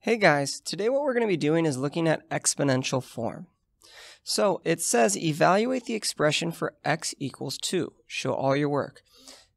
Hey guys, today what we're going to be doing is looking at exponential form. So it says evaluate the expression for x equals 2. Show all your work.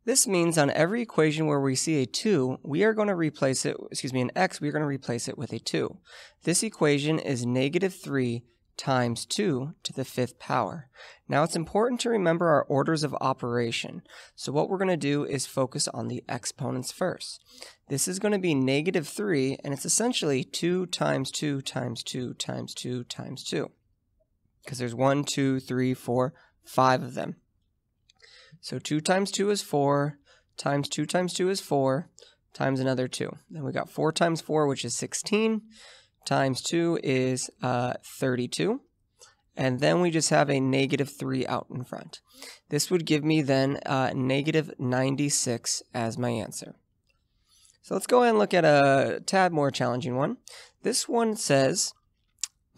This means on every equation where we see a 2, we are going to replace it, an x, we're going to replace it with a 2. This equation is negative 3 times 2 to the 5th power. Now it's important to remember our orders of operation. So what we're going to do is focus on the exponents first. This is going to be negative 3, and it's essentially 2 times 2 times 2 times 2 times 2. Because there's 1, 2, 3, 4, 5 of them. So 2 times 2 is 4, times 2 times 2 is 4, times another 2. Then we got 4 times 4, which is 16, times 2 is 32. And then we just have a negative 3 out in front. This would give me then negative 96 as my answer. So let's go ahead and look at a tad more challenging one. This one says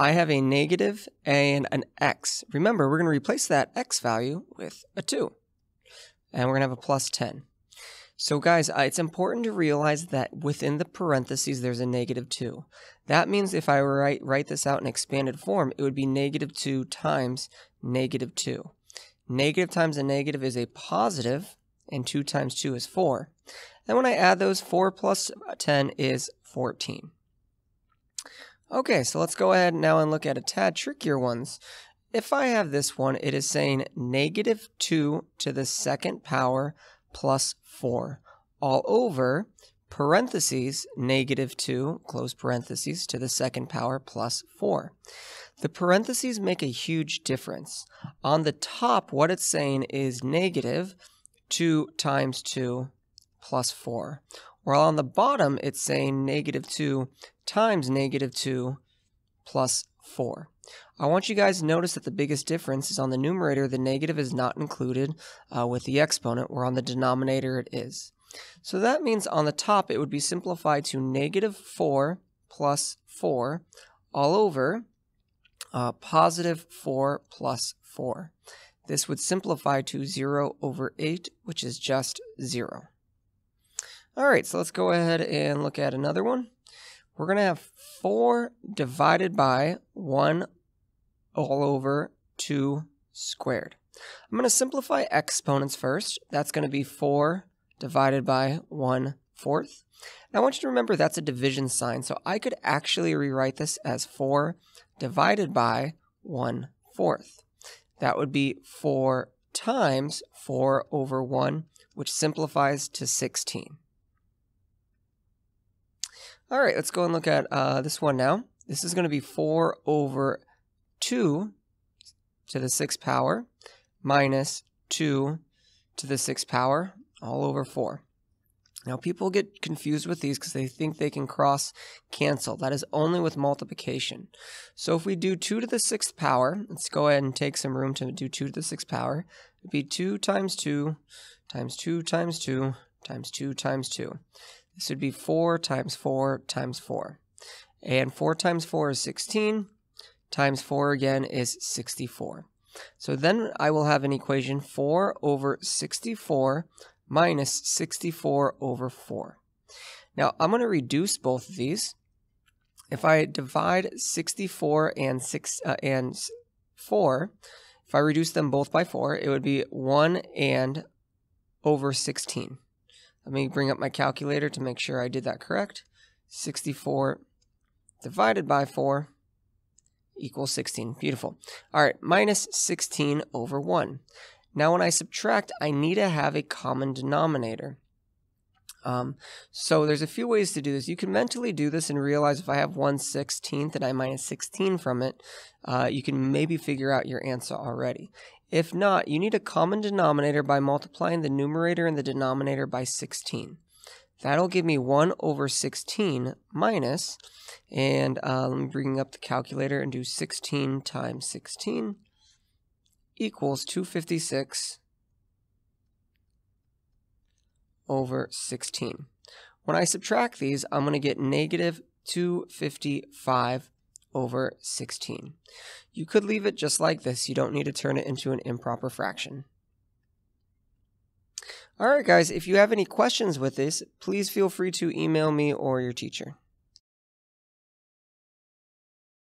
I have a negative and an x. Remember, we're going to replace that x value with a 2. And we're going to have a plus 10. So guys, it's important to realize that within the parentheses there's a negative 2. That means if I write this out in expanded form, it would be negative 2 times negative 2. Negative times a negative is a positive, and 2 times 2 is 4. And when I add those, 4 plus 10 is 14. Okay, so let's go ahead now and look at a tad trickier ones. If I have this one, it is saying negative 2 to the 2nd power plus 4 all over parentheses negative 2 close parentheses to the 2nd power plus 4. The parentheses make a huge difference. On the top, what it's saying is negative 2 times 2 plus 4. While on the bottom, it's saying negative 2 times negative 2 plus 4. I want you guys to notice that the biggest difference is on the numerator, the negative is not included with the exponent, where on the denominator it is. So that means on the top it would be simplified to negative 4 plus 4 all over positive 4 plus 4. This would simplify to 0 over 8, which is just 0. Alright, so let's go ahead and look at another one. We're going to have 4 divided by 1 all over 2 squared. I'm going to simplify exponents first. That's going to be 4 divided by 1/4. Now I want you to remember that's a division sign, so I could actually rewrite this as 4 divided by 1/4. That would be 4 times 4 over 1, which simplifies to 16. All right, let's go and look at this one now. This is going to be 4 over 2 to the 6th power minus 2 to the 6th power all over 4. Now people get confused with these because they think they can cross cancel. That is only with multiplication. So if we do 2 to the 6th power, let's go ahead and take some room to do 2 to the 6th power. It would be 2 times 2 times 2 times 2 times 2 times 2. This would be 4 times 4 times 4. And 4 times 4 is 16, times 4 again is 64. So then I will have an equation 4 over 64 minus 64 over 4. Now I'm going to reduce both of these. If I divide 64 and 4, if I reduce them both by 4, it would be 1 and over 16. Let me bring up my calculator to make sure I did that correct. 64 divided by 4 equals 16. Beautiful. All right, minus 16 over 1. Now when I subtract, I need to have a common denominator. So there's a few ways to do this. You can mentally do this and realize if I have 1/16 and I minus 16 from it, you can maybe figure out your answer already. If not, you need a common denominator by multiplying the numerator and the denominator by 16. That'll give me 1 over 16 minus, and let me bring up the calculator and do 16 times 16 equals 256 over 16. When I subtract these, I'm going to get negative 255 over 16. You could leave it just like this. You don't need to turn it into an improper fraction. All right, guys, if you have any questions with this, please feel free to email me or your teacher.